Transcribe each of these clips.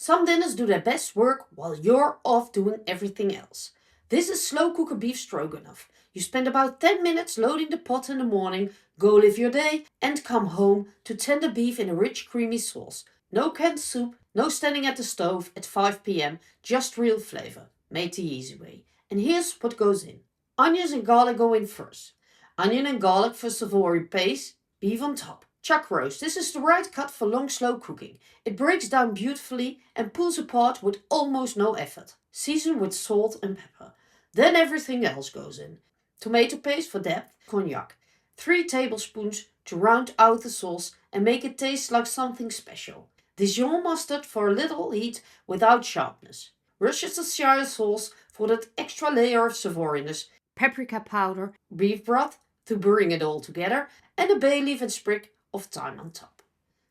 Some dinners do their best work while you're off doing everything else. This is slow cooker beef stroganoff. You spend about 10 minutes loading the pot in the morning, go live your day, and come home to tender beef in a rich creamy sauce. No canned soup, no standing at the stove at 5 p.m, just real flavor, made the easy way. And here's what goes in. Onions and garlic go in first. Onion and garlic for savory paste, beef on top. Chuck roast. This is the right cut for long slow cooking. It breaks down beautifully and pulls apart with almost no effort. Season with salt and pepper. Then everything else goes in. Tomato paste for depth, cognac. 3 tablespoons to round out the sauce and make it taste like something special. Dijon mustard for a little heat without sharpness. Worcestershire sauce for that extra layer of savouriness. Paprika powder, beef broth to bring it all together, and a bay leaf and sprig of thyme on top.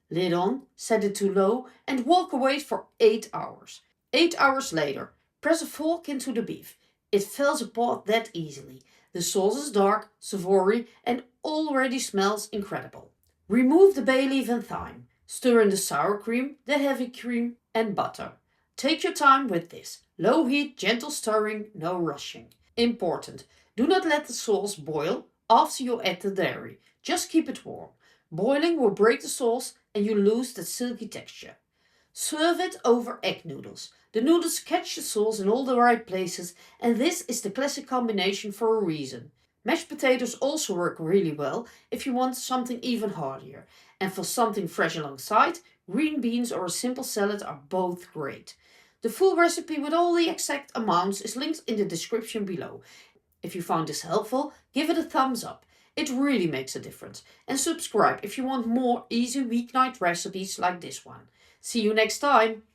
Lid on, set it to low, and walk away for 8 hours. 8 hours later, press a fork into the beef. It falls apart that easily. The sauce is dark, savoury, and already smells incredible. Remove the bay leaf and thyme. Stir in the sour cream, the heavy cream, and butter. Take your time with this. Low heat, gentle stirring, no rushing. Important, do not let the sauce boil after you add the dairy. Just keep it warm. Boiling will break the sauce and you lose that silky texture. Serve it over egg noodles. The noodles catch the sauce in all the right places, and this is the classic combination for a reason. Mashed potatoes also work really well if you want something even heartier. And for something fresh alongside, green beans or a simple salad are both great. The full recipe with all the exact amounts is linked in the description below. If you found this helpful, give it a thumbs up. It really makes a difference. And subscribe if you want more easy weeknight recipes like this one. See you next time!